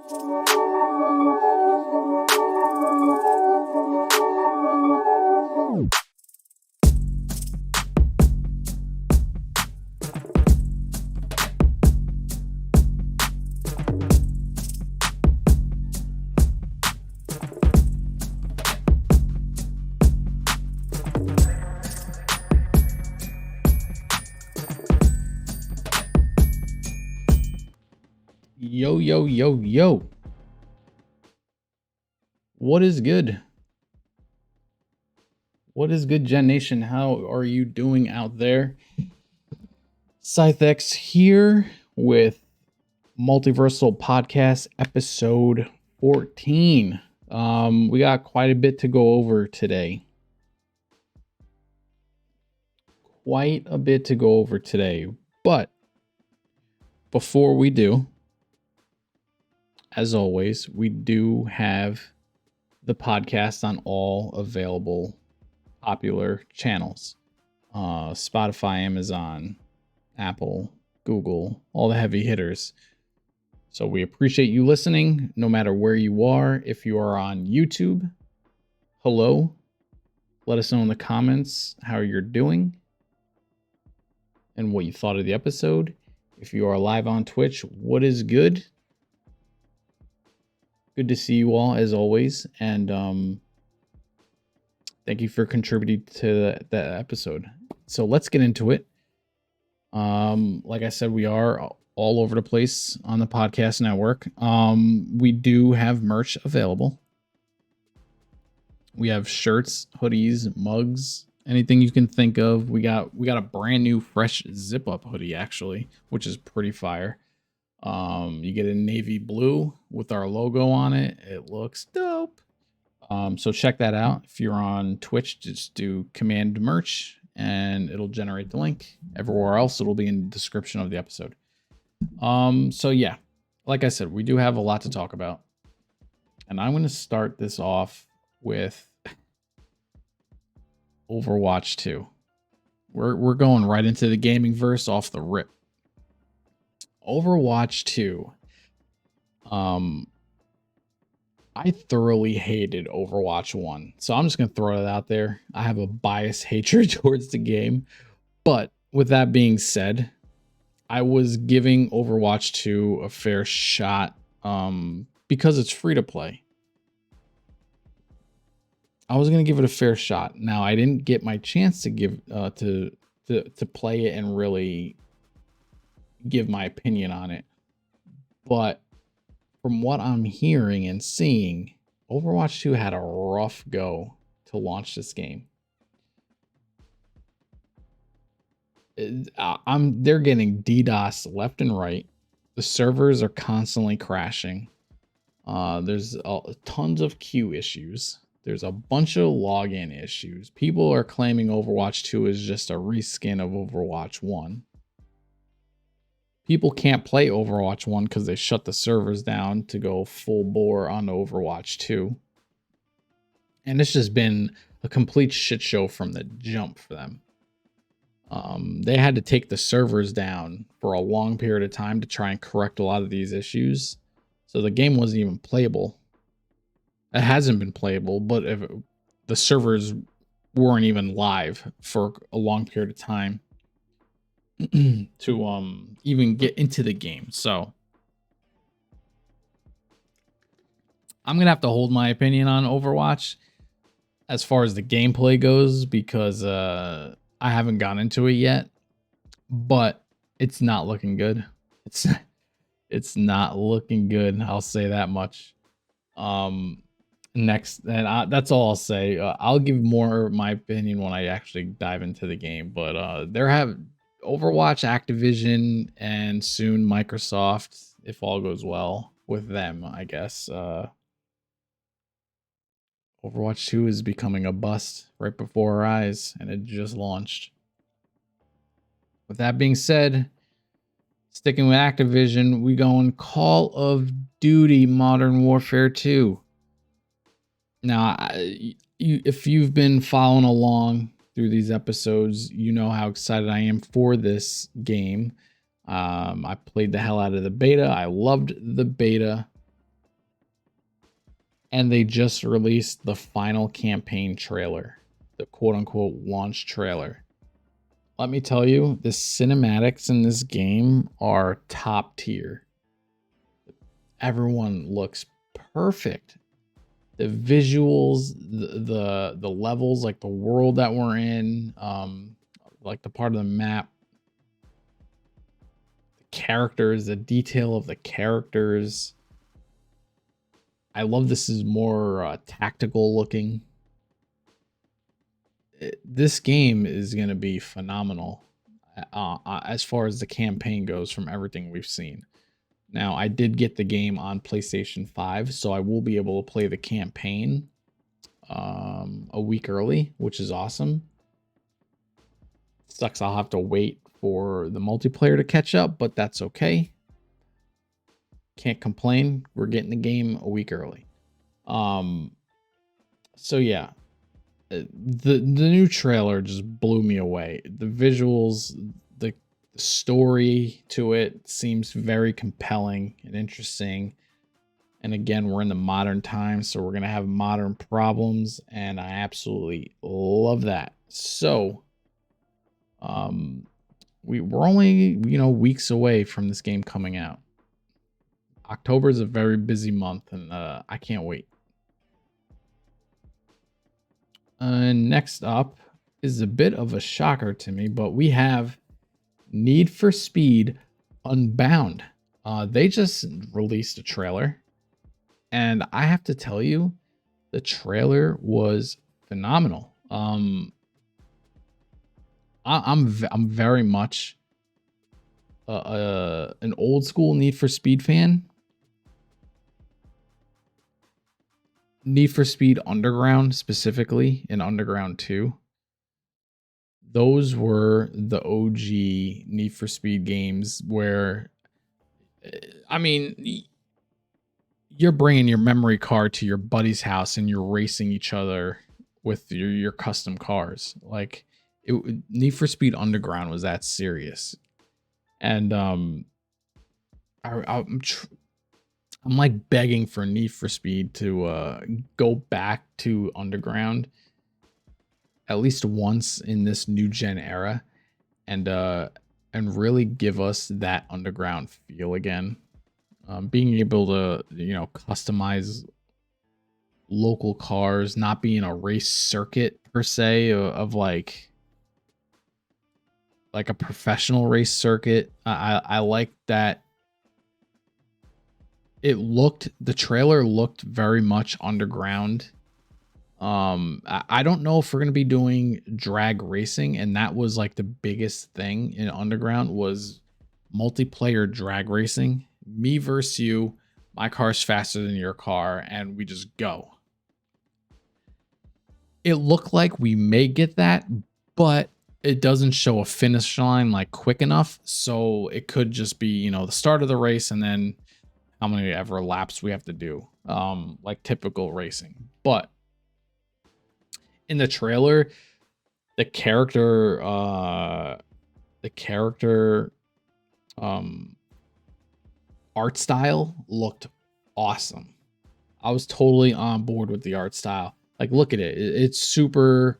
Yo, yo, yo, yo. What is good? What is good, Gen Nation? How are you doing out there? ScytheX here with Multiversal Podcast episode 14. We got quite a bit to go over today. But before we do, as always, we do have the podcast on all available popular channels. Spotify, Amazon, Apple, Google, all the heavy hitters. So we appreciate you listening no matter where you are. If you are on YouTube, hello. Let us know in the comments how you're doing and what you thought of the episode. If you are live on Twitch, what is good? Good to see you all as always, and thank you for contributing to that episode. So let's get into it. Like I said, we are all over the place on the podcast network. We do have merch available. We have shirts, hoodies, mugs, anything you can think of. We got a brand new fresh zip up hoodie actually, which is pretty fire. You get a navy blue with our logo on it. It looks dope. So check that out. If you're on Twitch, just do command merch and it'll generate the link. Everywhere else, it'll be in the description of the episode. So yeah, like I said, we do have a lot to talk about. And I'm going to start this off with Overwatch 2. We're going right into the gaming verse off the rip. Overwatch 2. I thoroughly hated Overwatch 1. So I'm just going to throw it out there. I have a biased hatred towards the game. But with that being said, I was giving Overwatch 2 a fair shot because it's free to play. I was going to give it a fair shot. Now, I didn't get my chance to give to play it and really give my opinion on it, but from what I'm hearing and seeing, Overwatch 2 had a rough go to launch this game. They're getting DDoS left and right. The servers are constantly crashing. There's tons of queue issues. There's a bunch of login issues. People are claiming Overwatch 2 is just a reskin of Overwatch 1. People can't play Overwatch 1 because they shut the servers down to go full bore on Overwatch 2. And it's just been a complete shit show from the jump for them. They had to take the servers down for a long period of time to try and correct a lot of these issues. So the game wasn't even playable. It hasn't been playable, but if the servers weren't even live for a long period of time to even get into the game. So I'm gonna have to hold my opinion on Overwatch as far as the gameplay goes because I haven't gotten into it yet, but it's not looking good. It's not looking good. I'll say that much. Next, and that's all I'll say. I'll give more of my opinion when I actually dive into the game, but there have Overwatch, Activision, and soon Microsoft, if all goes well with them, I guess. Overwatch 2 is becoming a bust right before our eyes, and it just launched. With that being said, sticking with Activision, we going Call of Duty Modern Warfare 2. Now, if you've been following along through these episodes, you know how excited I am for this game. I played the hell out of the beta. I loved the beta. And they just released the final campaign trailer, the quote unquote launch trailer. Let me tell you, the cinematics in this game are top tier. Everyone looks perfect. The visuals, the levels, like the world that we're in, like the part of the map, the characters, the detail of the characters. I love this is more tactical looking. This game is going to be phenomenal as far as the campaign goes from everything we've seen. Now, I did get the game on PlayStation 5, so I will be able to play the campaign a week early, which is awesome. Sucks I'll have to wait for the multiplayer to catch up, but that's okay. Can't complain. We're getting the game a week early. So yeah, the new trailer just blew me away. The visuals, the story to it seems very compelling and interesting. And again, we're in the modern times, so we're going to have modern problems, and I absolutely love that. So, we're only, weeks away from this game coming out. October is a very busy month, and I can't wait. Next up is a bit of a shocker to me, but we have Need for Speed Unbound. They just released a trailer. And I have to tell you, the trailer was phenomenal. I'm very much an old school Need for Speed fan. Need for Speed Underground, specifically in Underground 2. Those were the OG Need for Speed games where, I mean, you're bringing your memory card to your buddy's house and you're racing each other with your custom cars. Like, Need for Speed Underground was that serious. And I'm like begging for Need for Speed to go back to Underground at least once in this new gen era, and really give us that Underground feel again. Being able to, customize local cars, not being a race circuit per se of like a professional race circuit. I like that. The trailer looked very much Underground. I don't know if we're going to be doing drag racing, and that was like the biggest thing in Underground was multiplayer drag racing. Me versus you, my car's faster than your car, and we just go. It looked like we may get that, but it doesn't show a finish line like quick enough. So it could just be, the start of the race and then how many ever laps we have to do, like typical racing. But in the trailer, the character art style looked awesome. I was totally on board with the art style. Like, look at it. It's super.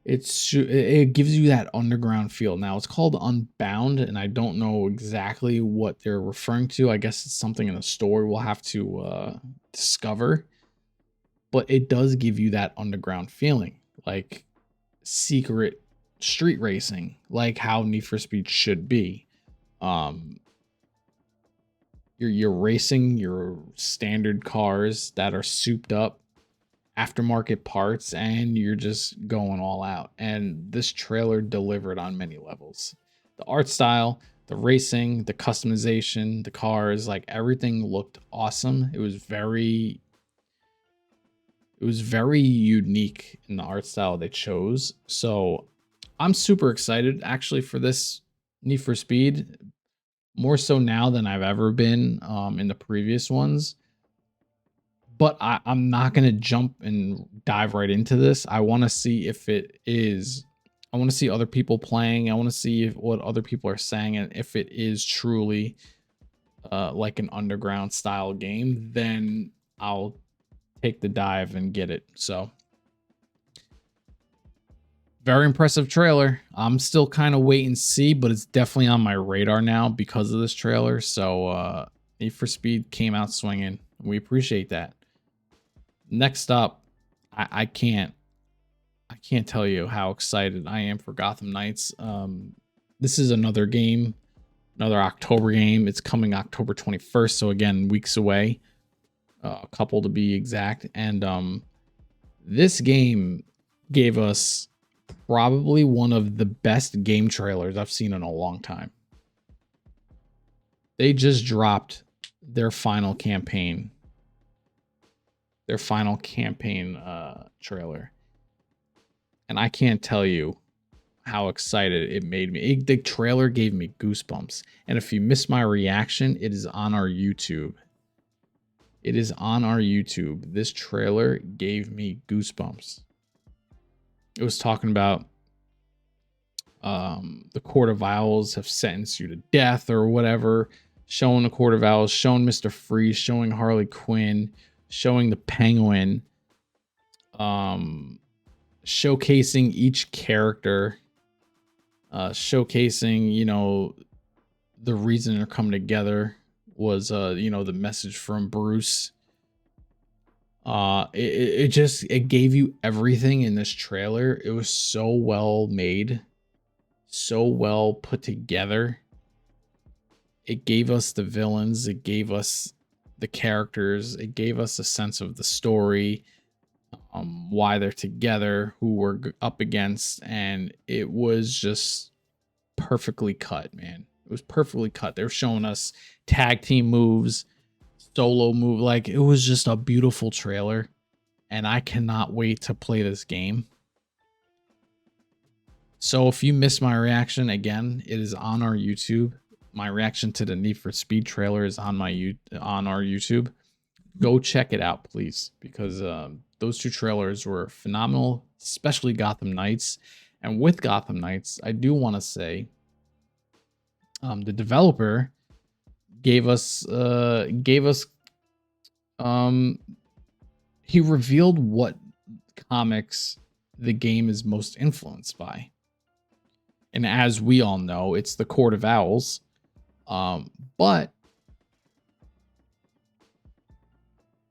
It gives you that Underground feel. Now it's called Unbound, and I don't know exactly what they're referring to. I guess it's something in the story we'll have to discover. But it does give you that Underground feeling, like secret street racing, like how Need for Speed should be. You're racing your standard cars that are souped up, aftermarket parts, and you're just going all out. And this trailer delivered on many levels. The art style, the racing, the customization, the cars, like everything looked awesome. It was very unique in the art style they chose. So I'm super excited actually for this Need for Speed, more so now than I've ever been in the previous ones. But I'm not going to jump and dive right into this. I want to see if it is. I want to see other people playing. I want to see what other people are saying, and if it is truly like an Underground style game, then I'll take the dive and get it. So very impressive trailer. I'm still kind of wait and see, but it's definitely on my radar now because of this trailer. So Need for Speed came out swinging. We appreciate that. Next up, I can't tell you how excited I am for Gotham Knights. This is another game, another October game. It's coming October 21st, so again, weeks away, a couple to be exact. And this game gave us probably one of the best game trailers I've seen in a long time. They just dropped their final campaign trailer. And I can't tell you how excited it made me. The trailer gave me goosebumps. And if you missed my reaction, it is on our YouTube. It is on our YouTube. This trailer gave me goosebumps. It was talking about the Court of Owls have sentenced you to death or whatever. Showing the Court of Owls, showing Mr. Freeze, showing Harley Quinn, showing the Penguin, showcasing each character, showcasing, you know, the reason they're coming together was, you know, the message from Bruce. It gave you everything in this trailer. It was so well made, so well put together. It gave us the villains, it gave us the characters, it gave us a sense of the story, why they're together, who we're up against, and it was just perfectly cut, man. It was perfectly cut. They were showing us tag team moves, solo move, like it was just a beautiful trailer, and I cannot wait to play this game. So if you missed my reaction, again, it is on our YouTube. My reaction to the Need for Speed trailer is on our YouTube. Go check it out, please, because those two trailers were phenomenal, especially Gotham Knights. And with Gotham Knights, I do want to say the developer gave us he revealed what comics the game is most influenced by. And as we all know, it's the Court of Owls. But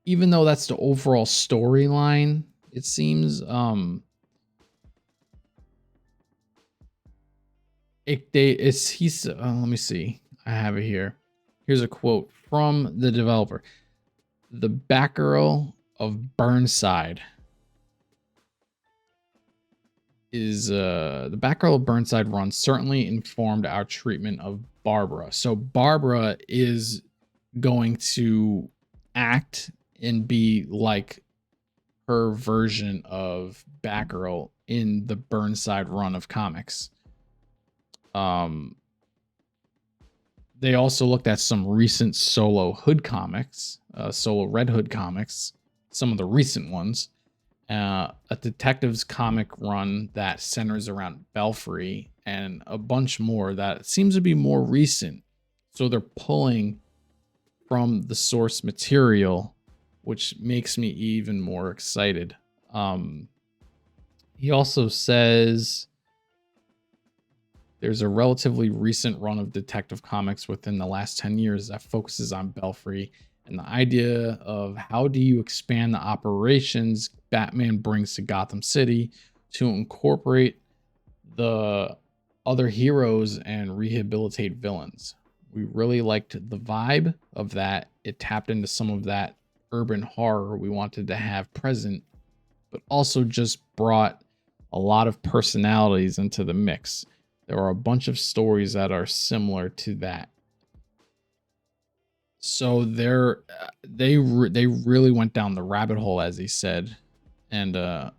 even though that's the overall storyline, it seems let me see. I have it here. Here's a quote from the developer. The Batgirl of Burnside is the Batgirl of Burnside run certainly informed our treatment of Barbara. So Barbara is going to act and be like her version of Batgirl in the Burnside run of comics. They also looked at some recent solo Hood comics, solo Red Hood comics, some of the recent ones. A detective's comic run that centers around Belfry, and a bunch more that seems to be more recent. So they're pulling from the source material, which makes me even more excited. He also says there's a relatively recent run of detective comics within the last 10 years that focuses on Belfry and the idea of how do you expand the operations Batman brings to Gotham City to incorporate the other heroes and rehabilitate villains. We really liked the vibe of that. It tapped into some of that urban horror we wanted to have present, but also just brought a lot of personalities into the mix. There are a bunch of stories that are similar to that. So they really went down the rabbit hole, as he said, and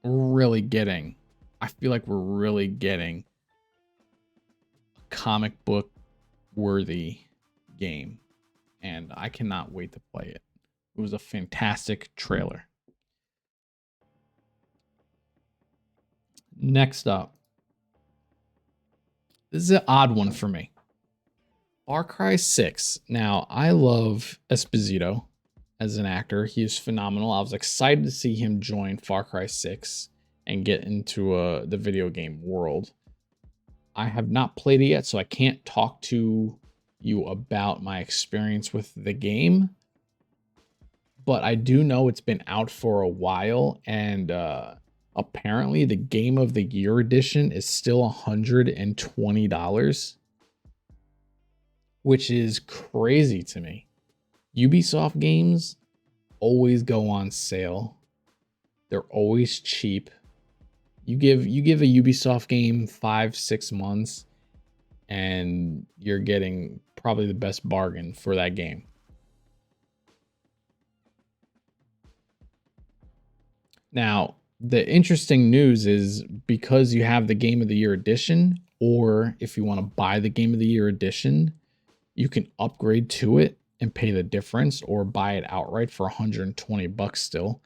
really getting. I feel like we're really getting a comic book worthy game, and I cannot wait to play it. It was a fantastic trailer. Next up, this is an odd one for me. Far Cry 6. Now, I love Esposito, as an actor. He is phenomenal. I was excited to see him join Far Cry 6 and get into the video game world. I have not played it yet, so I can't talk to you about my experience with the game. But I do know it's been out for a while, and apparently the Game of the Year edition is still $120, which is crazy to me. Ubisoft games always go on sale. They're always cheap. You give a Ubisoft game 5-6 months and you're getting probably the best bargain for that game. Now, the interesting news is because you have the Game of the Year edition, or if you want to buy the Game of the Year edition, you can upgrade to it and pay the difference, or buy it outright for $120 still.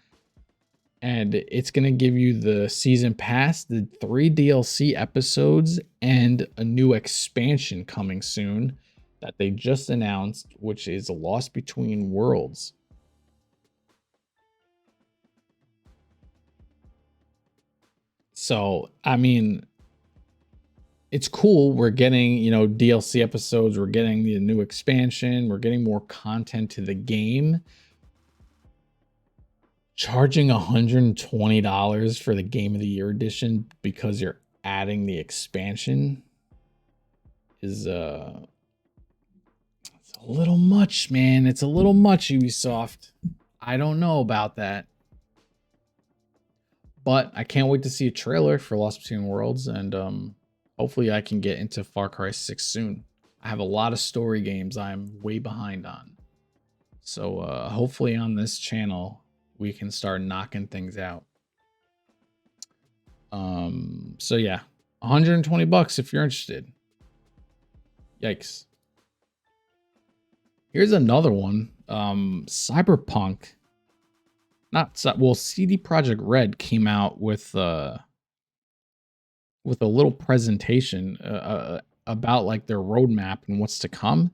And it's going to give you the season pass, the 3 DLC episodes, and a new expansion coming soon that they just announced, which is Lost Between Worlds. So, I mean, it's cool. We're getting, DLC episodes. We're getting the new expansion. We're getting more content to the game. Charging $120 for the Game of the Year edition because you're adding the expansion is it's a little much, man. It's a little much, Ubisoft. I don't know about that. But I can't wait to see a trailer for Lost Between Worlds, and hopefully I can get into Far Cry 6 soon. I have a lot of story games I'm way behind on. So hopefully on this channel we can start knocking things out. So yeah, $120 if you're interested. Yikes. Here's another one. Cyberpunk. CD Projekt Red came out with a little presentation about like their roadmap and what's to come.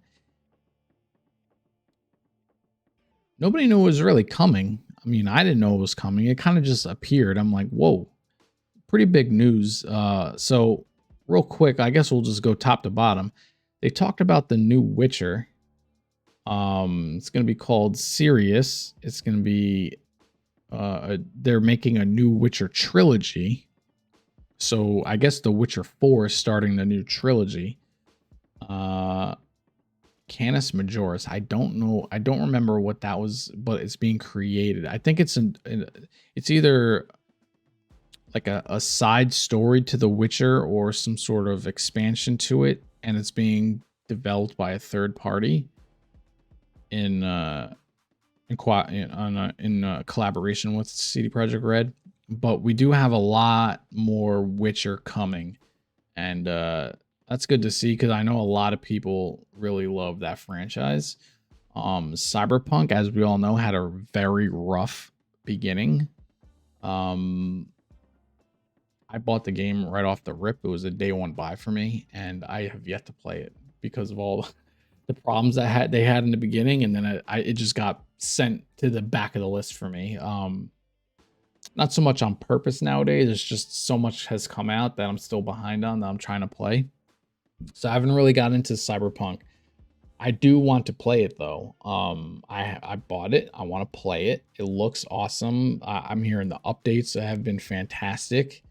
Nobody knew it was really coming. I mean, I didn't know it was coming. It kind of just appeared. I'm like, whoa, pretty big news. So real quick, I guess we'll just go top to bottom. They talked about the new Witcher. It's going to be called Sirius. It's going to be, they're making a new Witcher trilogy. So I guess The Witcher 4 is starting the new trilogy. Canis Majoris. I don't know. I don't remember what that was, but it's being created. I think it's it's either like a side story to The Witcher or some sort of expansion to it, and it's being developed by a third party in collaboration with CD Projekt Red. But we do have a lot more Witcher coming, and that's good to see because I know a lot of people really love that franchise. Cyberpunk, as we all know, had a very rough beginning. I bought the game right off the rip. It was a day one buy for me, and I have yet to play it because of all the problems that they had in the beginning, and then it just got sent to the back of the list for me. Not so much on purpose nowadays. It's just so much has come out that I'm still behind on that I'm trying to play. So I haven't really got into Cyberpunk. I do want to play it though. I bought it. I want to play it. It looks awesome. I'm hearing the updates that have been fantastic.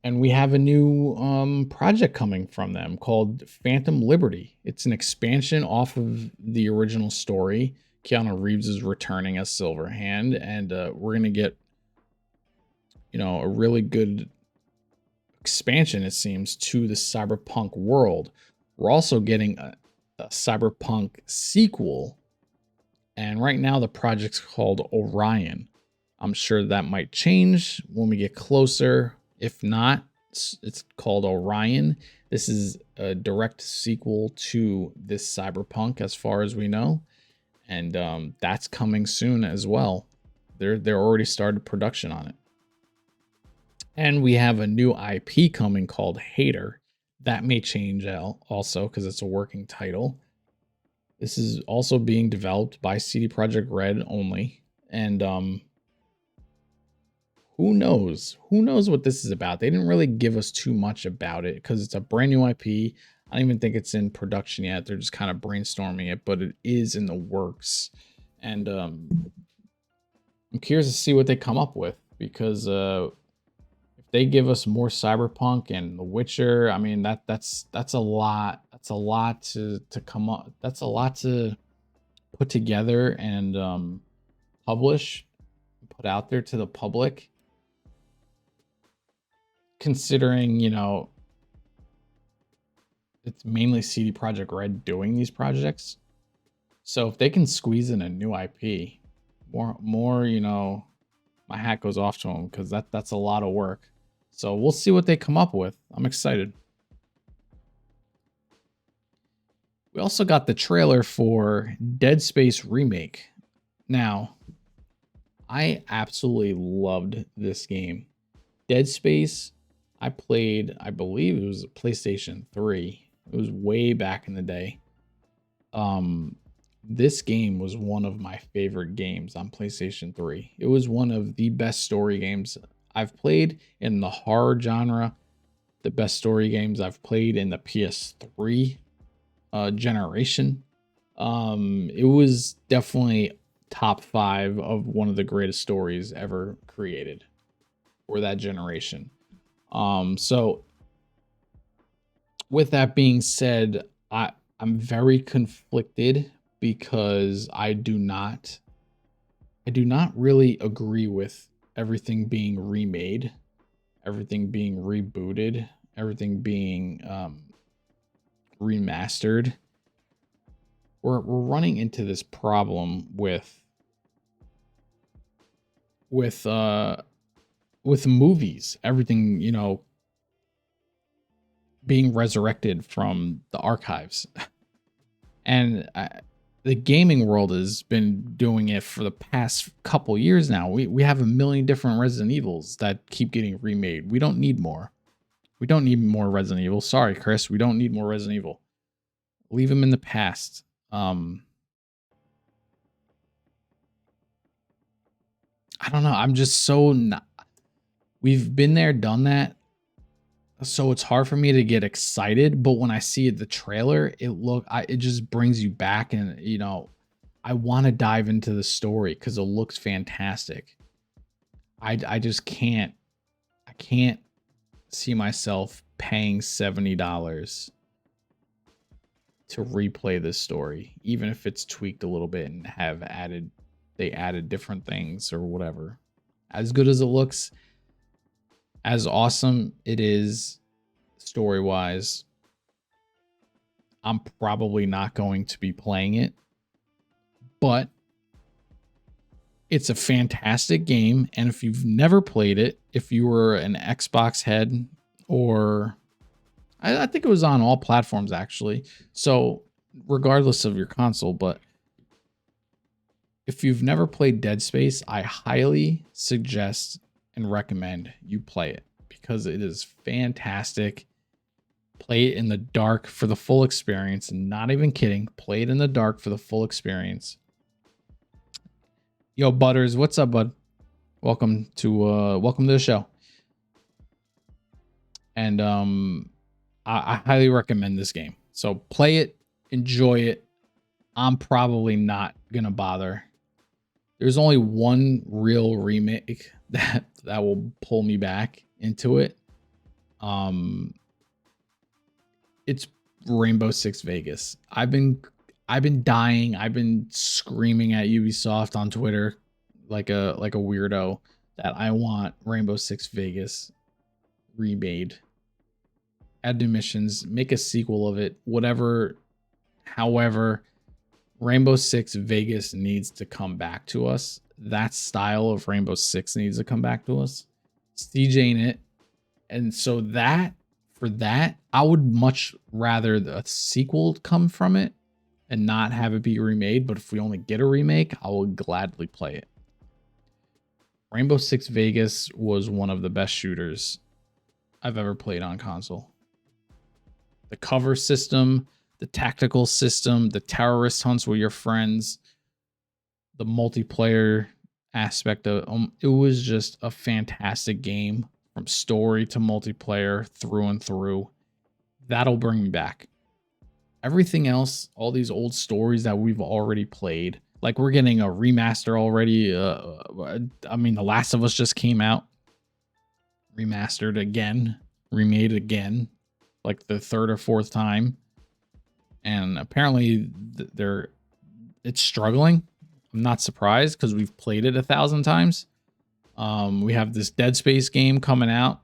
And we have a new project coming from them called Phantom Liberty. It's an expansion off of the original story. Keanu Reeves is returning as Silverhand, and we're going to get, a really good expansion, it seems, to the Cyberpunk world. We're also getting a Cyberpunk sequel, and right now the project's called Orion. I'm sure that might change when we get closer. If not, it's called Orion. This is a direct sequel to this Cyberpunk, as far as we know, and that's coming soon as well. They're already started production on it. And we have a new IP coming called Hater. That may change also because it's a working title. This is also being developed by CD Projekt Red only. And who knows? Who knows what this is about? They didn't really give us too much about it because it's a brand new IP. I don't even think it's in production yet. They're just kind of brainstorming it, but it is in the works. And I'm curious to see what they come up with, because if they give us more Cyberpunk and The Witcher, I mean that's a lot. That's a lot to come up. That's a lot to put together and publish, put out there to the public. Considering, it's mainly CD Projekt Red doing these projects. So if they can squeeze in a new IP, more, my hat goes off to them, because that's a lot of work. So we'll see what they come up with. I'm excited. We also got the trailer for Dead Space Remake. Now, I absolutely loved this game. Dead Space, I played, I believe it was a PlayStation 3. It was way back in the day. This game was one of my favorite games on PlayStation 3. It was one of the best story games I've played in the horror genre. The best story games I've played in the PS3 generation. It was definitely top 5 of one of the greatest stories ever created for that generation. So with that being said, I'm very conflicted, because I do not really agree with everything being remade, everything being rebooted, everything being remastered. We're running into this problem with movies, everything, being resurrected from the archives. And the gaming world has been doing it for the past couple years now. We have a million different Resident Evils that keep getting remade. We don't need more. We don't need more Resident Evil. Sorry, Chris. We don't need more Resident Evil. Leave them in the past. I don't know. I'm just so not. We've been there, done that. So it's hard for me to get excited, but when I see the trailer, it just brings you back, and I want to dive into the story because it looks fantastic. I just can't. I can't see myself paying $70 to replay this story, even if it's tweaked a little bit and they added different things or whatever. As good as it looks, as awesome it is story-wise, I'm probably not going to be playing it. But it's a fantastic game, and if you've never played it, if you were an Xbox head, or I think it was on all platforms actually, so regardless of your console, but if you've never played Dead Space, I highly suggest and recommend you play it, because it is fantastic. Play it in the dark for the full experience. Not even kidding. Play it in the dark for the full experience. Yo, Butters, what's up, bud? Welcome to the show. And I highly recommend this game. So play it, enjoy it. I'm probably not gonna bother. There's only one real remake that will pull me back into it. It's Rainbow Six Vegas. I've been dying. I've been screaming at Ubisoft on Twitter like a weirdo that I want Rainbow Six Vegas remade. Add new missions, make a sequel of it, whatever. However, Rainbow Six Vegas needs to come back to us. That style of Rainbow Six needs to come back to us. CGN it. And so for that, I would much rather a sequel come from it and not have it be remade. But if we only get a remake, I will gladly play it. Rainbow Six Vegas was one of the best shooters I've ever played on console. The cover system, the tactical system, the terrorist hunts with your friends, the multiplayer aspect of it was just a fantastic game from story to multiplayer through and through. That'll bring me back. Everything else, all these old stories that we've already played, like we're getting a remaster already. I mean, The Last of Us just came out, remastered again, remade again, like the third or fourth time, and apparently it's struggling. I'm not surprised because we've played it 1,000 times. We have this Dead Space game coming out.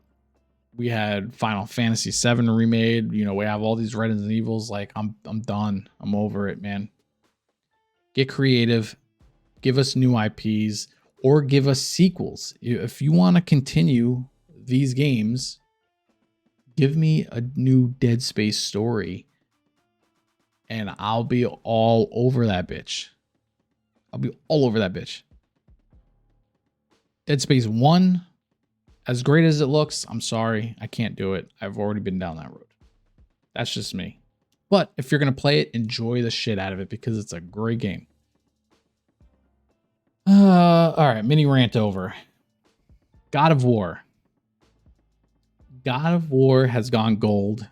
We had Final Fantasy VII remade. You know, we have all these Resident Evils. Like, I'm done. I'm over it, man. Get creative. Give us new IPs or give us sequels. If you want to continue these games, give me a new Dead Space story and I'll be all over that bitch. I'll be all over that bitch. Dead Space 1, as great as it looks, I'm sorry, I can't do it. I've already been down that road. That's just me. But if you're going to play it, enjoy the shit out of it because it's a great game. All right, mini rant over. God of War. God of War has gone gold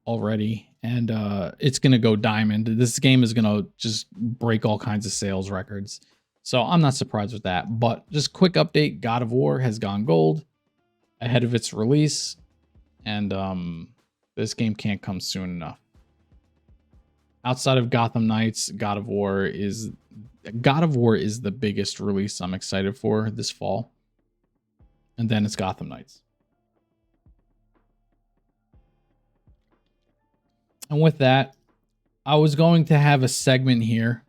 already, and it's going to go diamond. This game is going to just break all kinds of sales records. So I'm not surprised with that. But just quick update, God of War has gone gold ahead of its release, and this game can't come soon enough. Outside of Gotham Knights, God of War is the biggest release I'm excited for this fall. And then it's Gotham Knights. And with that, I was going to have a segment here.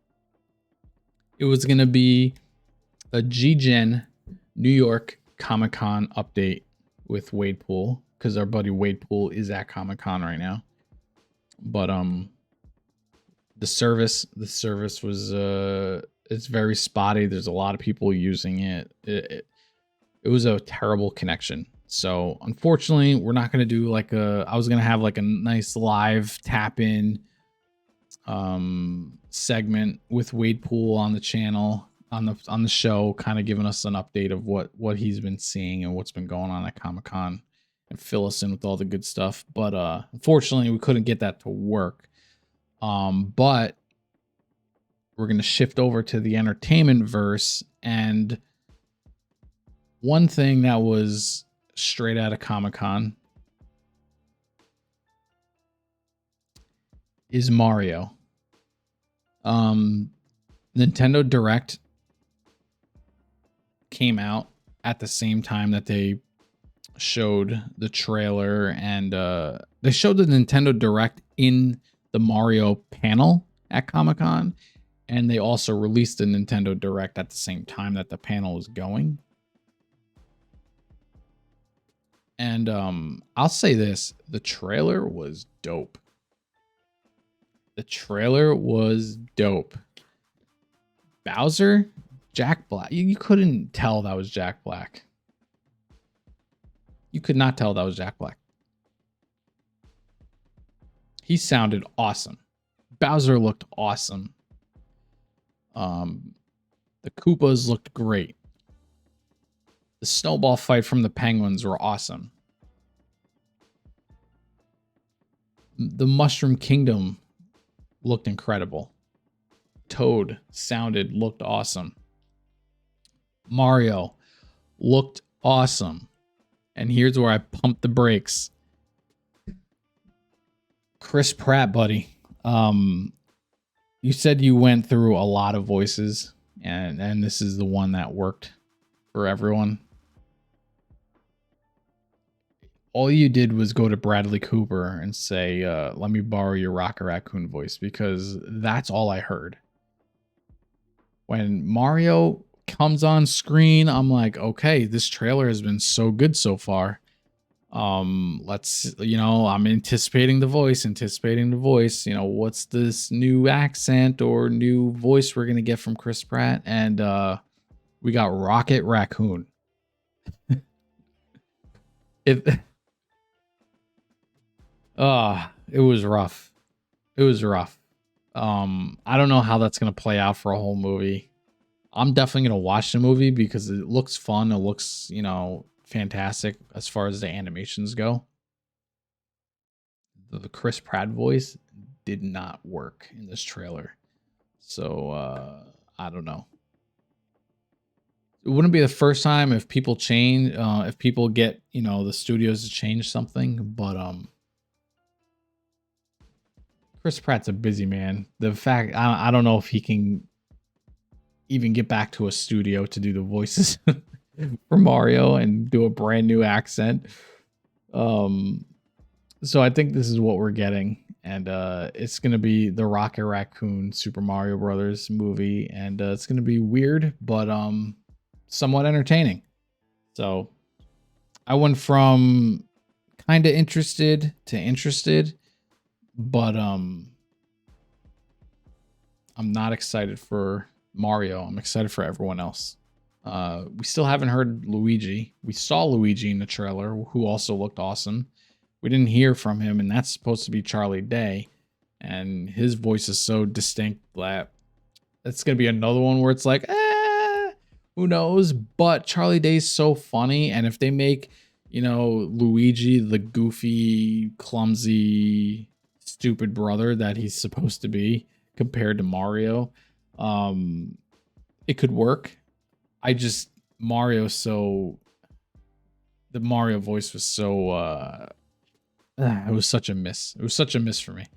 It was going to be a GGEN New York Comic-Con update with Wade Pool, because our buddy Wade Pool is at Comic-Con right now. But the service was it's very spotty. There's a lot of people using it. It was a terrible connection. So unfortunately, we're not going to do like I was going to have like a nice live tap in segment with Wade Pool on the channel, on the show, kind of giving us an update of what he's been seeing and what's been going on at Comic-Con and fill us in with all the good stuff. But unfortunately, we couldn't get that to work. But we're going to shift over to the entertainment verse, and one thing that was straight out of Comic-Con is Mario. Nintendo Direct came out at the same time that they showed the trailer, and they showed the Nintendo Direct in the Mario panel at Comic-Con, and they also released the Nintendo Direct at the same time that the panel was going. And I'll say this, the trailer was dope. The trailer was dope. Bowser, Jack Black. You couldn't tell that was Jack Black. You could not tell that was Jack Black. He sounded awesome. Bowser looked awesome. The Koopas looked great. The snowball fight from the penguins were awesome. The Mushroom Kingdom looked incredible. Toad looked awesome. Mario looked awesome. And here's where I pumped the brakes. Chris Pratt, buddy. You said you went through a lot of voices, and this is the one that worked for everyone. All you did was go to Bradley Cooper and say, let me borrow your Rocket Raccoon voice, because that's all I heard. When Mario comes on screen, I'm like, okay, this trailer has been so good so far. Let's, I'm anticipating the voice. What's this new accent or new voice we're going to get from Chris Pratt? And we got Rocket Raccoon. It was rough. It was rough. I don't know how that's gonna play out for a whole movie. I'm definitely gonna watch the movie because it looks fun. It looks, you know, fantastic as far as the animations go. The Chris Pratt voice did not work in this trailer. So I don't know. It wouldn't be the first time if people change, if people get, you know, the studios to change something, but Chris Pratt's a busy man. The fact I don't know if he can even get back to a studio to do the voices for Mario and do a brand new accent. So I think this is what we're getting, and it's gonna be the Rocket Raccoon Super Mario Brothers movie, and it's gonna be weird, but somewhat entertaining. So I went from kind of interested to interested, but I'm not excited for Mario. I'm excited for everyone else. We still haven't heard Luigi. We saw Luigi in the trailer, who also looked awesome. We didn't hear from him, and that's supposed to be Charlie Day, and his voice is so distinct that it's gonna be another one where it's like, who knows? But Charlie Day's so funny, and if they make, you know, Luigi the goofy, clumsy, stupid brother that he's supposed to be compared to Mario, it could work. The Mario voice was so it was such a miss. It was such a miss for me.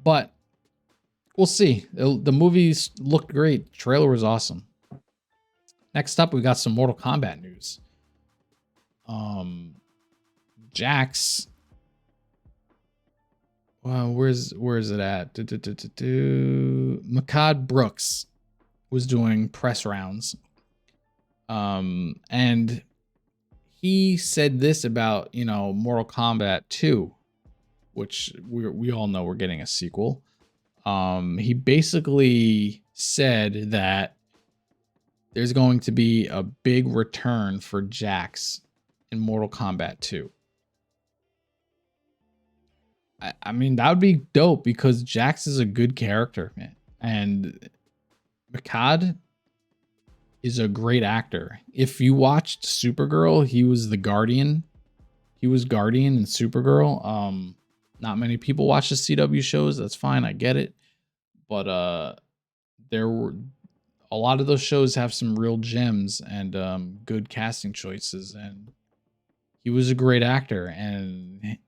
But we'll see. The movies looked great. The trailer was awesome. Next up, we got some Mortal Kombat news. Jax. Well, where is it at? Makad Brooks was doing press rounds. And he said this about, you know, Mortal Kombat 2, which we all know we're getting a sequel. He basically said that there's going to be a big return for Jax in Mortal Kombat 2. I mean, that would be dope because Jax is a good character, man. And Makad is a great actor. If you watched Supergirl, he was the Guardian. He was Guardian in Supergirl. Not many people watch the CW shows. That's fine. I get it. But there were a lot of those shows have some real gems and good casting choices. And he was a great actor. And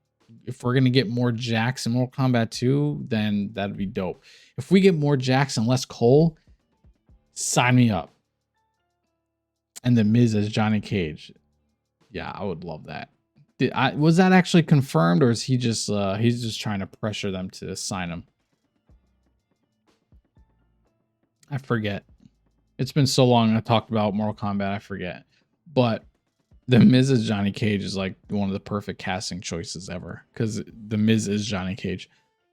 if we're going to get more Jax in Mortal Kombat 2, then that'd be dope. If we get more Jax and less Cole, sign me up. And the Miz as Johnny Cage. Yeah, I would love that. Was that actually confirmed, or is he just he's just trying to pressure them to sign him? I forget. It's been so long I talked about Mortal Kombat, I forget. But the Miz as Johnny Cage is like one of the perfect casting choices ever, because the Miz is Johnny Cage.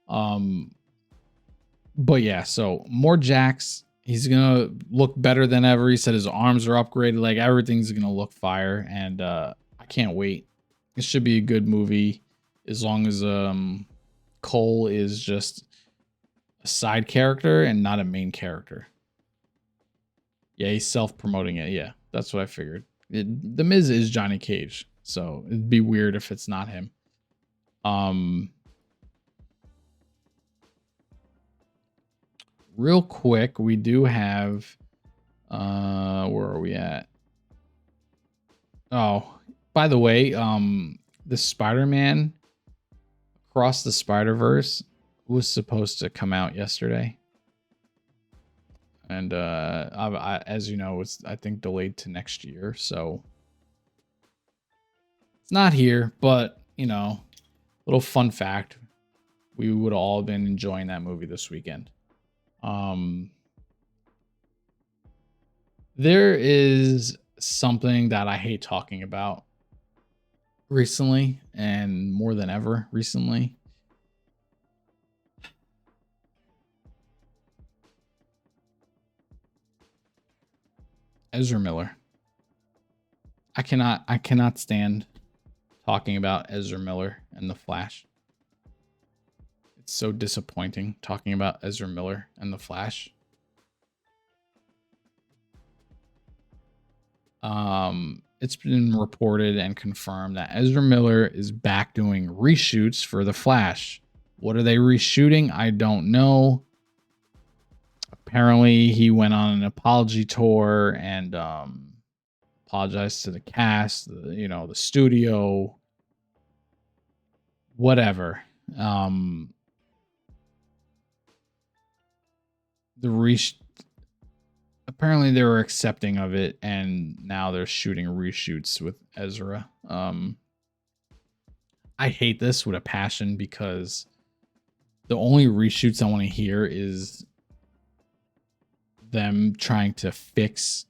But yeah, so more Jax. He's gonna look better than ever. He said his arms are upgraded. Like everything's gonna look fire, and I can't wait. It should be a good movie, as long as Cole is just a side character and not a main character. Yeah, he's self-promoting it. Yeah, that's what I figured. The Miz is Johnny Cage, so it'd be weird if it's not him. Real quick, we do have where are we at? Oh, by the way, the Spider-Man Across the Spider-Verse was supposed to come out yesterday. And as you know, it's I think delayed to next year, so it's not here, but you know, little fun fact, we would have all been enjoying that movie this weekend. There is something that I hate talking about recently, and more than ever recently. Ezra Miller. I cannot stand talking about Ezra Miller and the Flash. so disappointing talking about Ezra Miller and the Flash. It's been reported and confirmed that Ezra Miller is back doing reshoots for the Flash. What are they reshooting? I don't know. Apparently, he went on an apology tour and apologized to the cast, the studio, whatever. Apparently they were accepting of it, and now they're shooting reshoots with Ezra. I hate this with a passion because the only reshoots I want to hear is them trying to fix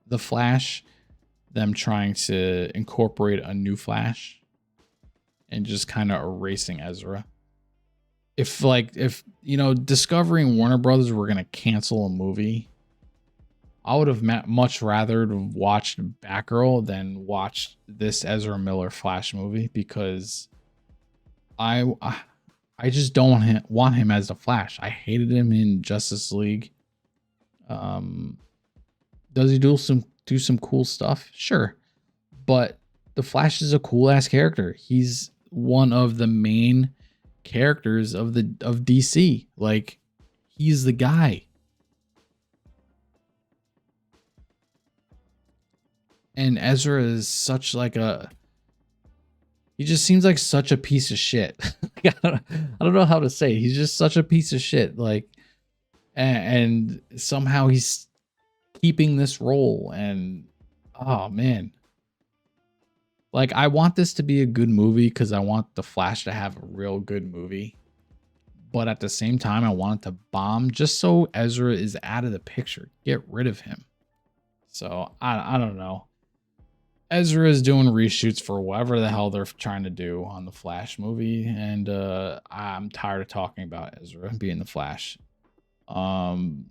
the Flash, them trying to incorporate a new Flash, and just kind of erasing Ezra. If Discovery and Warner Brothers were gonna cancel a movie, I would have much rather watched Batgirl than watched this Ezra Miller Flash movie, because I just don't want him as the Flash. I hated him in Justice League. Does he do some cool stuff? Sure, but the Flash is a cool ass character. He's one of the main characters of DC. Like, he's the guy. And Ezra is such like he just seems like such a piece of shit. I don't know how to say it. He's just such a piece of shit. Like, and somehow he's keeping this role, and oh man. Like, I want this to be a good movie because I want the Flash to have a real good movie. But at the same time, I want it to bomb just so Ezra is out of the picture. Get rid of him. So I don't know. Ezra is doing reshoots for whatever the hell they're trying to do on the Flash movie, and I'm tired of talking about Ezra being the Flash. Buttersworth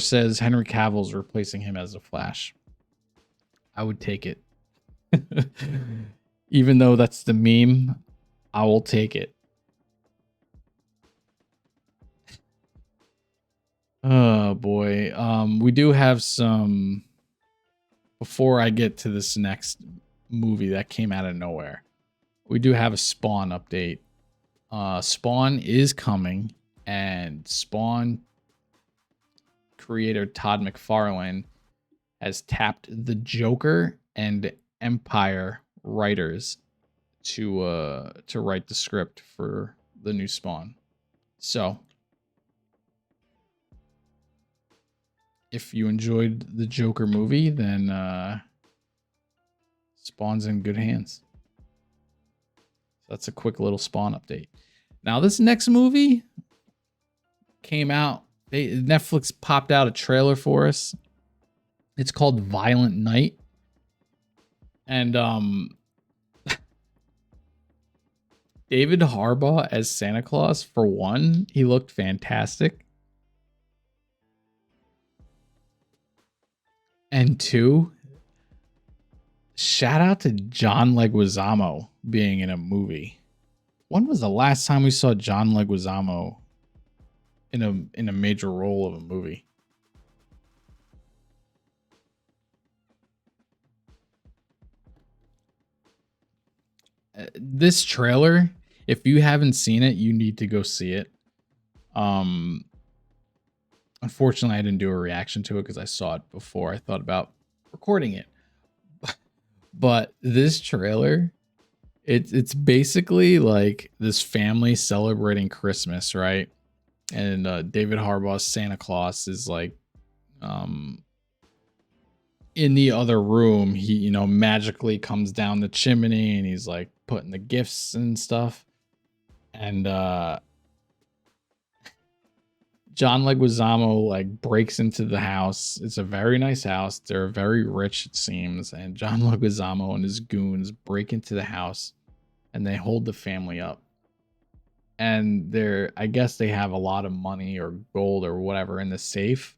says Henry Cavill's replacing him as the Flash. I would take it. Even though that's the meme, I will take it. Oh boy. We do have some, before I get to this next movie that came out of nowhere, we do have a Spawn update. Spawn is coming, and Spawn creator Todd McFarlane has tapped the Joker and Empire writers to write the script for the new Spawn. So if you enjoyed the Joker movie, then Spawn's in good hands. So that's a quick little Spawn update. Now, this next movie came out. Netflix popped out a trailer for us. It's called Violent Night. And David Harbour as Santa Claus, for one, he looked fantastic. And two, shout out to John Leguizamo being in a movie. When was the last time we saw John Leguizamo in a major role of a movie? This trailer, if you haven't seen it, you need to go see it. Unfortunately, I didn't do a reaction to it because I saw it before I thought about recording it. But this trailer, it's basically like this family celebrating Christmas, right? And David Harbour's Santa Claus is like in the other room. He, magically comes down the chimney, and he's like putting the gifts and stuff. And John Leguizamo like breaks into the house. It's a very nice house. They're very rich, it seems. And John Leguizamo and his goons break into the house, and they hold the family up. And I guess they have a lot of money or gold or whatever in the safe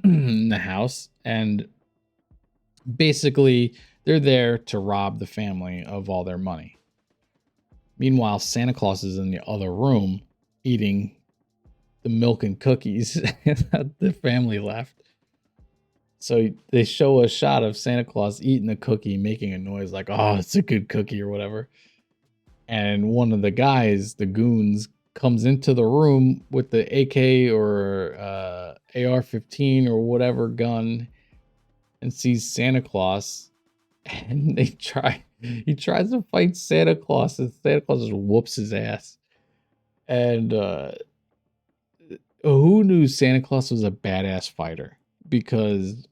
in the house. And basically, they're there to rob the family of all their money. Meanwhile, Santa Claus is in the other room eating the milk and cookies that the family left. So they show a shot of Santa Claus eating the cookie, making a noise like, oh, it's a good cookie or whatever. And one of the guys, the goons, comes into the room with the AK or AR-15 or whatever gun and sees Santa Claus. And he tries to fight Santa Claus, and Santa Claus just whoops his ass. And who knew Santa Claus was a badass fighter? Because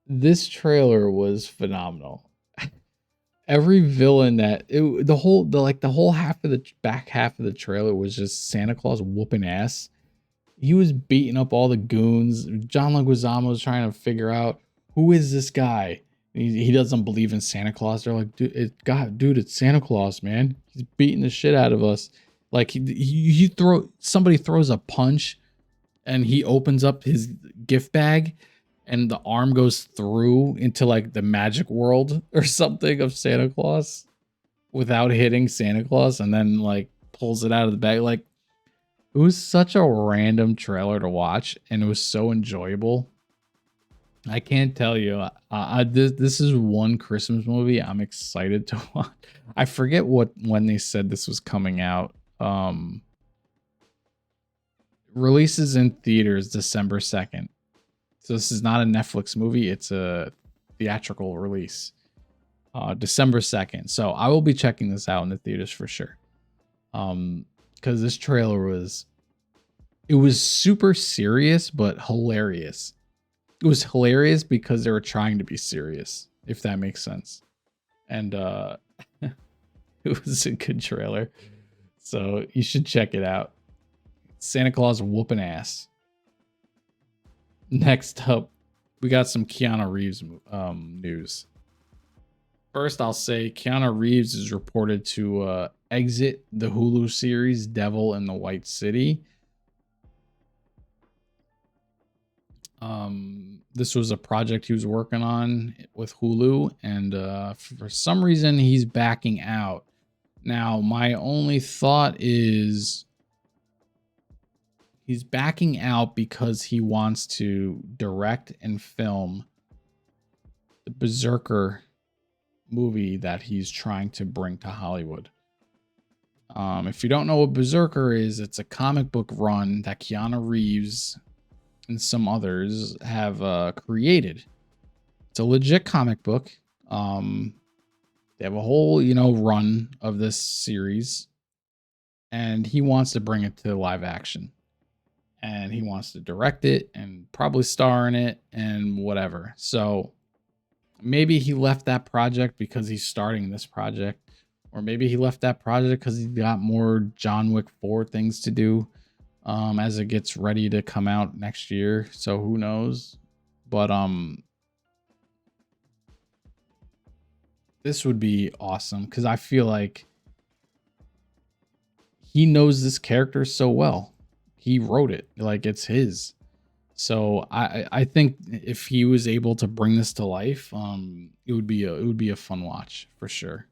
this trailer was phenomenal. Every villain the whole half of the back half of the trailer was just Santa Claus whooping ass. He was beating up all the goons. John Leguizamo was trying to figure out who is this guy. He doesn't believe in Santa Claus. They're like, dude, it's Santa Claus, man. He's beating the shit out of us. Like somebody throws a punch, and he opens up his gift bag, and the arm goes through into like the magic world or something of Santa Claus without hitting Santa Claus, and then like pulls it out of the bag. Like, it was such a random trailer to watch, and it was so enjoyable. I can't tell you. This is one Christmas movie I'm excited to watch. I forget when they said this was coming out. Releases in theaters December 2nd. So this is not a Netflix movie. It's a theatrical release. December 2nd. So I will be checking this out in the theaters for sure. Because this trailer was super serious but hilarious. It was hilarious because they were trying to be serious, if that makes sense. And it was a good trailer. So you should check it out. Santa Claus whooping ass. Next up, we got some Keanu Reeves news. First, I'll say Keanu Reeves is reported to exit the Hulu series Devil in the White City. This was a project he was working on with Hulu, and for some reason he's backing out. Now, my only thought is he's backing out because he wants to direct and film the Berserker movie that he's trying to bring to Hollywood. If you don't know what Berserker is, it's a comic book run that Keanu Reeves and some others have created. It's a legit comic book. They have a whole, run of this series, and he wants to bring it to live action. And he wants to direct it and probably star in it and whatever. So maybe he left that project because he's starting this project. Or maybe he left that project because he's got more John Wick 4 things to do as it gets ready to come out next year. So who knows? But this would be awesome because I feel like he knows this character so well. He wrote it, like it's his. So I think if he was able to bring this to life, it would be a fun watch for sure.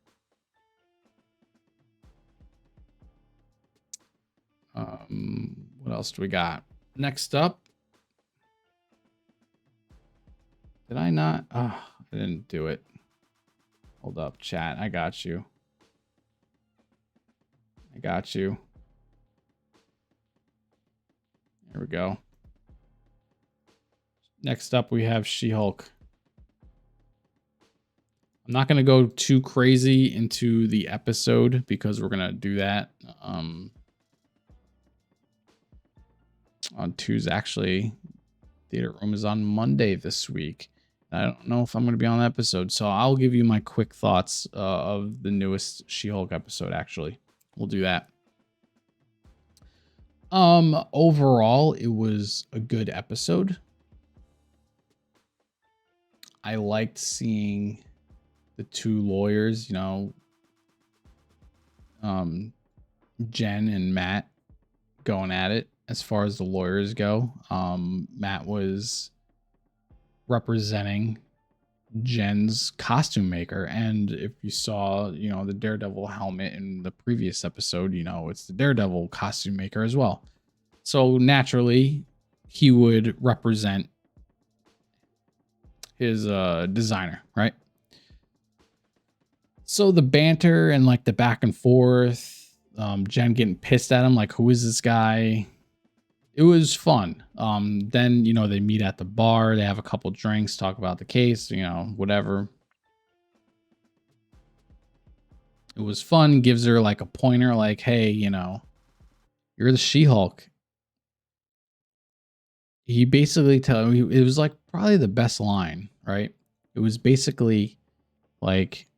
What else do we got? Next up. Did I not? Oh, I didn't do it. Hold up, chat. I got you. There we go. Next up, we have She-Hulk. I'm not going to go too crazy into the episode because we're going to do that on Tuesday. Actually, Theater Room is on Monday this week. I don't know if I'm going to be on the episode, so I'll give you my quick thoughts of the newest She-Hulk episode, actually. We'll do that. Overall, it was a good episode. I liked seeing the two lawyers, Jen and Matt going at it as far as the lawyers go. Matt was representing Jen's costume maker. And if you saw, you know, the Daredevil helmet in the previous episode, you know, it's the Daredevil costume maker as well. So naturally, he would represent his designer, right? So the banter and like the back and forth, Jen getting pissed at him, like, who is this guy? It was fun. Then, you know, they meet at the bar, they have a couple drinks, talk about the case, you know, whatever. It was fun, gives her like a pointer, like, hey, you know, you're the She-Hulk. He basically told me, it was like probably the best line, right? It was basically like,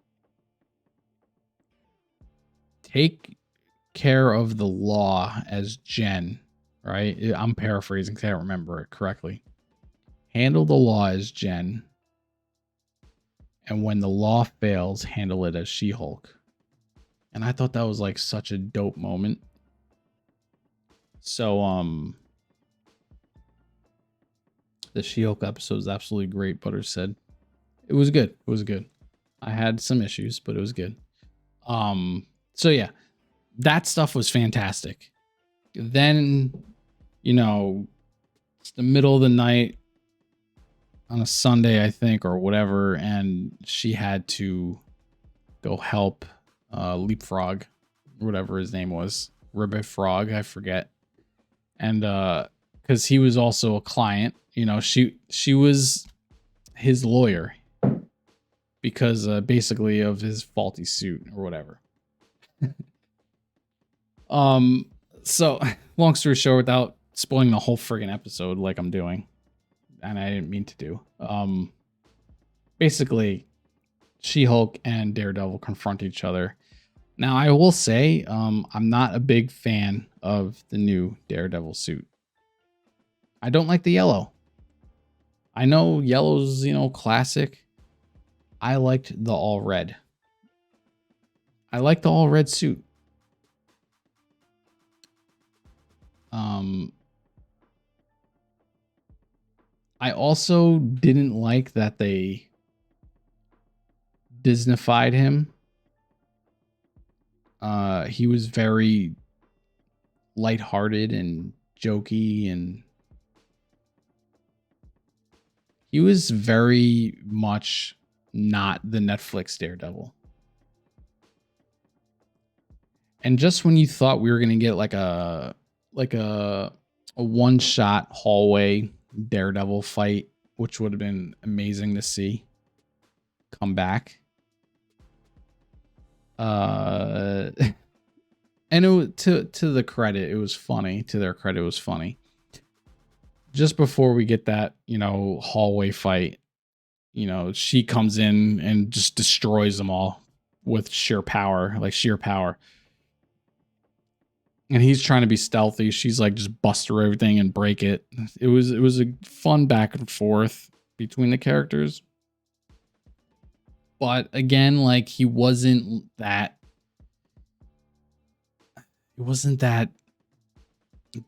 take care of the law as Jen, right? I'm paraphrasing because I don't remember it correctly. Handle the law as Jen, and when the law fails, handle it as She-Hulk. And I thought that was like such a dope moment. So the She-Hulk episode is absolutely great, Butter said. It was good. It was good. I had some issues, but it was good. So yeah, that stuff was fantastic. Then, you know, it's the middle of the night on a Sunday, I think, or whatever, and she had to go help Leapfrog, whatever his name was, Ribbit Frog, I forget. And because he was also a client, you know, she was his lawyer because basically of his faulty suit or whatever. So long story short, without spoiling the whole friggin' episode like I'm doing, and I didn't mean to do, basically She-Hulk and Daredevil confront each other. Now I will say, I'm not a big fan of the new Daredevil suit. I don't like the yellow. I know yellow's, you know, classic. I liked the all red. I like the all red suit. I also didn't like that they Disneyfied him. He was very lighthearted and jokey, and he was very much not the Netflix Daredevil. And just when you thought we were gonna get like a one-shot hallway Daredevil fight, which would have been amazing to see come back, and to the credit, it was funny. To their credit, it was funny. Just before we get that, you know, hallway fight, you know, she comes in and just destroys them all with sheer power, like sheer power. And he's trying to be stealthy. She's like, just bust through everything and break it. It was a fun back and forth between the characters. But again, like, he wasn't that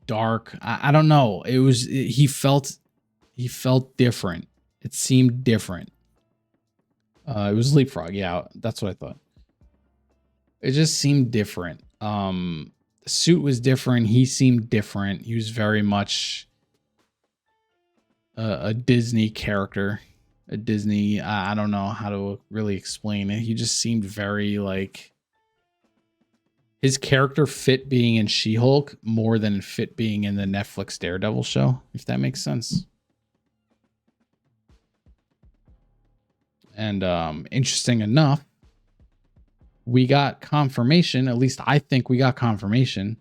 dark. I don't know. He felt different. It seemed different. It was Leapfrog. Yeah, that's what I thought. It just seemed different. The suit was different. He seemed different. He was very much a Disney character. A Disney, I don't know how to really explain it. He just seemed very like, his character fit being in She-Hulk more than fit being in the Netflix Daredevil show, if that makes sense. And interesting enough, we got confirmation, at least I think we got confirmation,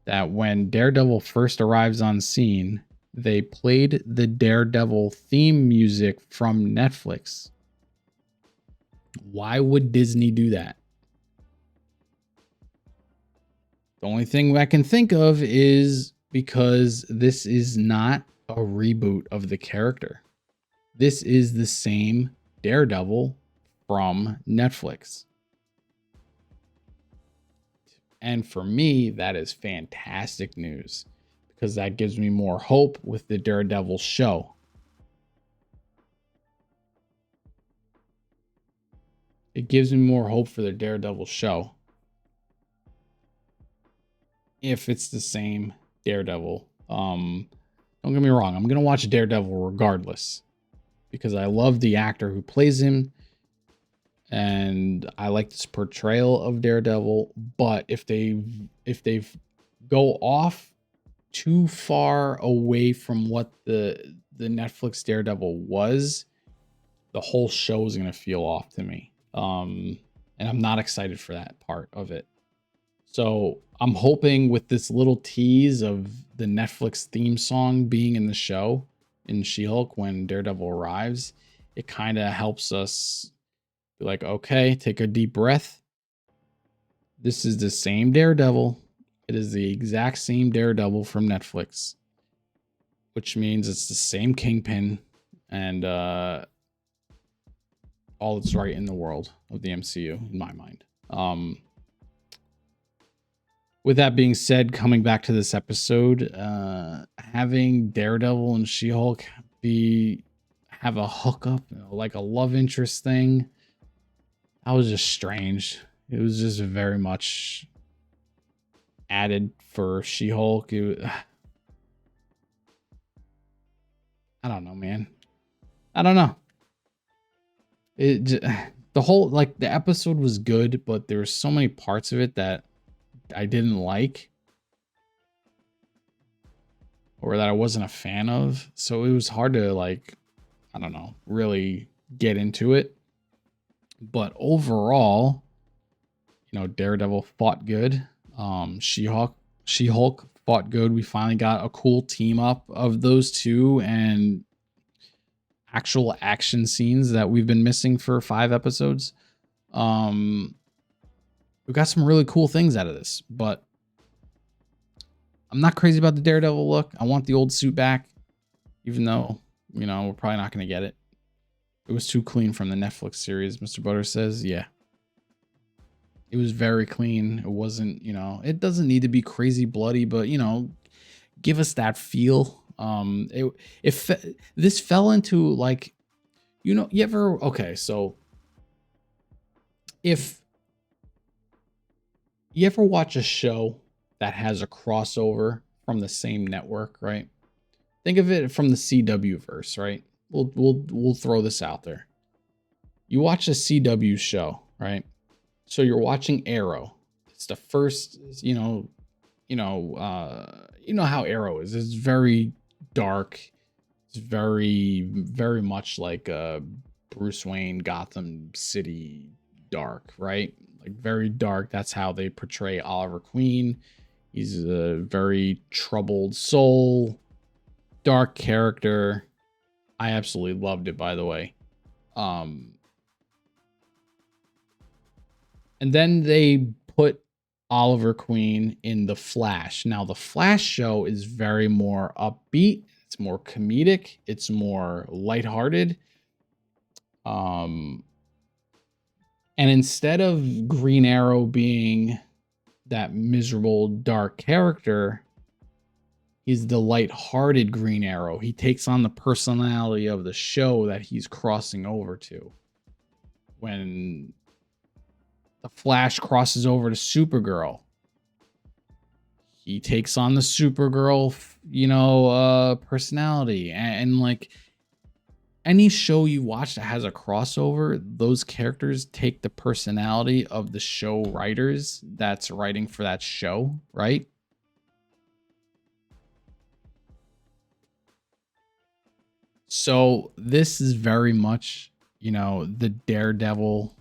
that when Daredevil first arrives on scene, they played the Daredevil theme music from Netflix. Why would Disney do that? The only thing I can think of is because this is not a reboot of the character. This is the same Daredevil from Netflix. And for me, that is fantastic news, because that gives me more hope with the Daredevil show. it gives me more hope for the Daredevil show. If it's the same Daredevil. Don't get me wrong, I'm gonna watch Daredevil regardless because I love the actor who plays him and I like this portrayal of Daredevil. But if they go off too far away from what the Netflix Daredevil was, the whole show is gonna feel off to me. And I'm not excited for that part of it. So I'm hoping with this little tease of the Netflix theme song being in the show in She-Hulk when Daredevil arrives, it kind of helps us be like, okay, take a deep breath. This is the same Daredevil. It is the exact same Daredevil from Netflix, which means it's the same Kingpin and all that's right in the world of the MCU, in my mind. With that being said, coming back to this episode, having Daredevil and She-Hulk have a hookup, like a love interest thing, that was just strange. It was just very much added for She-Hulk. I don't know, man. I don't know. The whole, like, the episode was good, but there were so many parts of it that I didn't like or that I wasn't a fan of. So it was hard to, like, I don't know, really get into it. But overall, you know, Daredevil fought good. She-Hulk fought good. We finally got a cool team up of those two and actual action scenes that we've been missing for 5 episodes. We got some really cool things out of this, but I'm not crazy about the Daredevil look. I want the old suit back, even though, you know, we're probably not going to get it. It was too clean from the Netflix series, Mr. Butter says. Yeah. It was very clean. It wasn't, you know, it doesn't need to be crazy bloody, but, you know, give us that feel. This fell into, like, you know, you ever, okay, so if you ever watch a show that has a crossover from the same network, right? Think of it from the CW verse, right? We'll throw this out there. You watch a CW show, right? So you're watching Arrow. It's the first, you know how Arrow is. It's very dark. It's very, very much like Bruce Wayne, Gotham City dark, right? Like very dark. That's how they portray Oliver Queen. He's a very troubled soul, dark character. I absolutely loved it, by the way. And then they put Oliver Queen in The Flash. Now, The Flash show is very more upbeat. It's more comedic. It's more lighthearted. And instead of Green Arrow being that miserable, dark character, he's the lighthearted Green Arrow. He takes on the personality of the show that he's crossing over to. When the Flash crosses over to Supergirl, he takes on the Supergirl, personality. And like any show you watch that has a crossover, those characters take the personality of the show writers that's writing for that show, right? So this is very much, the Daredevil.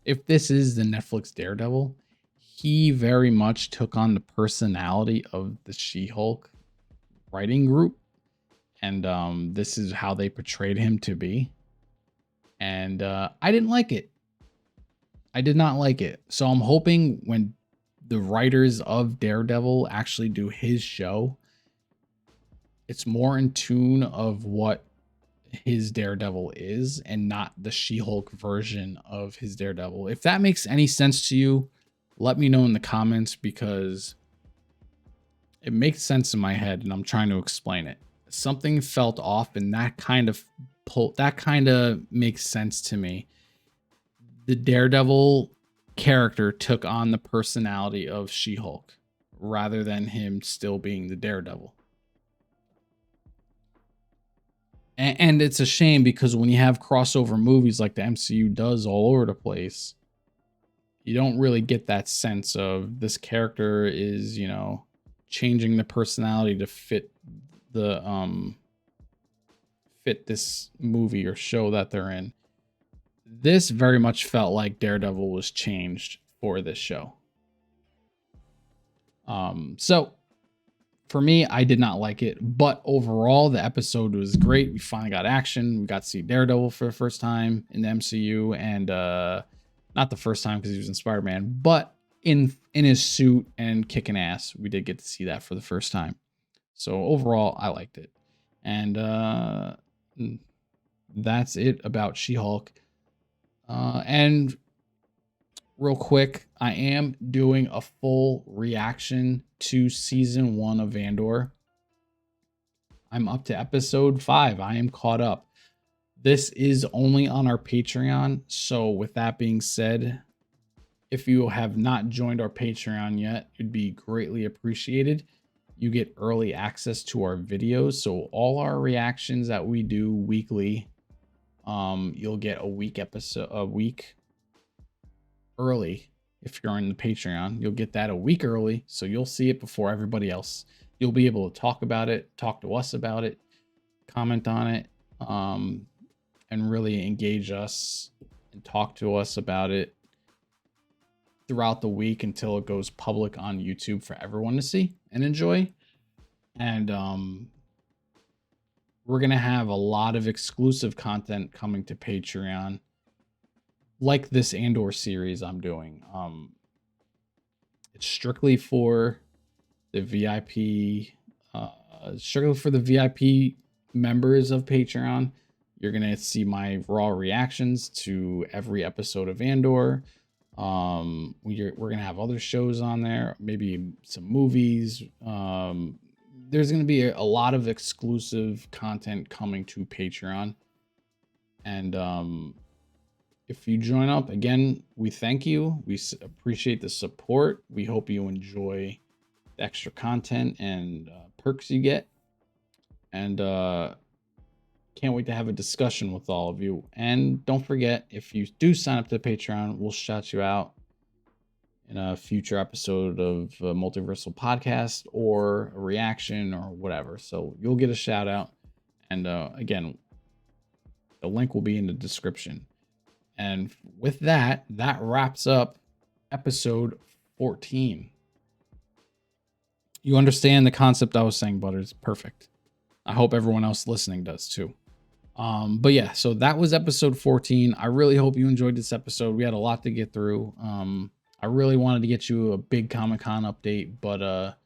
If this is the Netflix Daredevil, he very much took on the personality of the She-Hulk writing group. And this is how they portrayed him to be. And I didn't like it. I did not like it. So I'm hoping when the writers of Daredevil actually do his show, it's more in tune of what his Daredevil is and not the She-Hulk version of his Daredevil. If that makes any sense to you, let me know in the comments, because it makes sense in my head and I'm trying to explain it. Something felt off, and that kind of makes sense to me. the Daredevil character took on the personality of She-Hulk rather than him still being the Daredevil. And it's a shame because when you have crossover movies like the MCU does all over the place, you don't really get that sense of this character is, you know, changing the personality to fit the fit this movie or show that they're in. This very much felt like Daredevil was changed for this show. So for me, I did not like it, but overall the episode was great. We finally got action. We got to see Daredevil for the first time in the MCU, and not the first time because he was in Spider-Man, but in his suit and kicking ass. We did get to see that for the first time. So overall, I liked it. And that's it about She-Hulk. And real quick, I am doing a full reaction to season 1 of Andor. I'm up to episode 5. I am caught up. This is only on our Patreon. So with that being said, if you have not joined our Patreon yet, it'd be greatly appreciated. You get early access to our videos. So all our reactions that we do weekly, you'll get a week early. If you're on the Patreon, you'll get that a week early, so you'll see it before everybody else. You'll be able to talk about it, talk to us about it, comment on it, and really engage us and talk to us about it throughout the week until it goes public on YouTube for everyone to see and enjoy. And we're gonna have a lot of exclusive content coming to Patreon, like this Andor series I'm doing. It's strictly for the VIP, members of Patreon. You're gonna see my raw reactions to every episode of Andor. We're gonna have other shows on there, maybe some movies. There's gonna be a lot of exclusive content coming to Patreon, and if you join up, again, we thank you. We appreciate the support. We hope you enjoy the extra content and perks you get. And can't wait to have a discussion with all of you. And don't forget, if you do sign up to Patreon, we'll shout you out in a future episode of Multiversal Podcast or a reaction or whatever. So you'll get a shout out. And again, the link will be in the description. And with that, that wraps up episode 14. You understand the concept I was saying, Butters. Perfect. I hope everyone else listening does too. But yeah, so that was episode 14. I really hope you enjoyed this episode. We had a lot to get through. I really wanted to get you a big Comic-Con update, but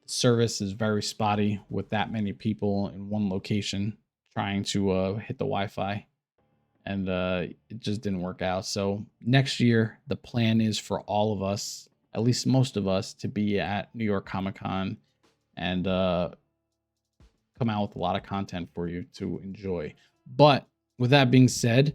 service is very spotty with that many people in one location trying to hit the Wi-Fi. And it just didn't work out. So next year, the plan is for all of us, at least most of us, to be at New York Comic Con and come out with a lot of content for you to enjoy. But with that being said,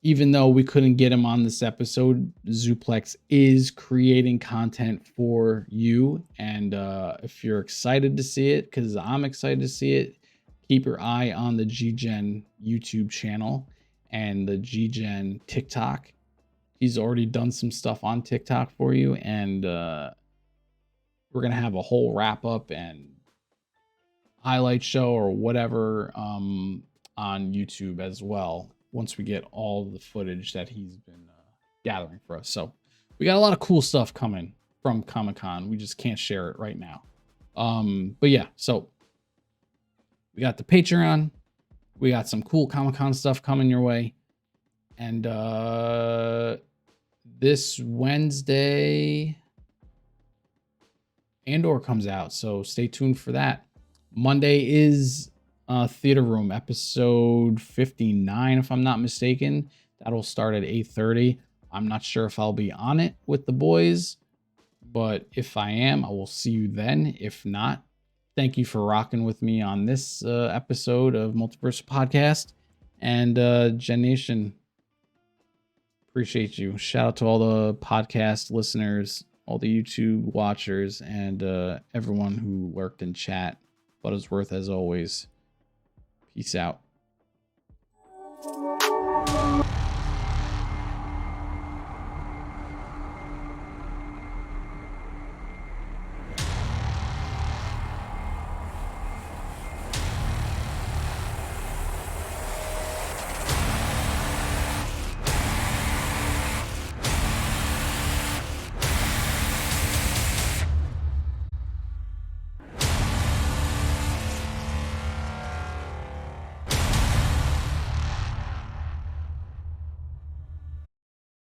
even though we couldn't get him on this episode, Zuplex is creating content for you. And if you're excited to see it, because I'm excited to see it, keep your eye on the GGEN YouTube channel and the GGEN TikTok. He's already done some stuff on TikTok for you, and we're going to have a whole wrap-up and highlight show or whatever on YouTube as well, once we get all the footage that he's been gathering for us. So we got a lot of cool stuff coming from Comic-Con. We just can't share it right now. But yeah, so we got the Patreon. We got some cool Comic-Con stuff coming your way. And this Wednesday, Andor comes out, so stay tuned for that. Monday is Theater Room, episode 59, if I'm not mistaken. That'll start at 8:30. I'm not sure if I'll be on it with the boys, but if I am, I will see you then. If not, thank you for rocking with me on this episode of Multiversal Podcast. And Gen Nation, Appreciate you. Shout out to all the podcast listeners, all the YouTube watchers, and everyone who lurked in chat. Buttersworth, as always. Peace out.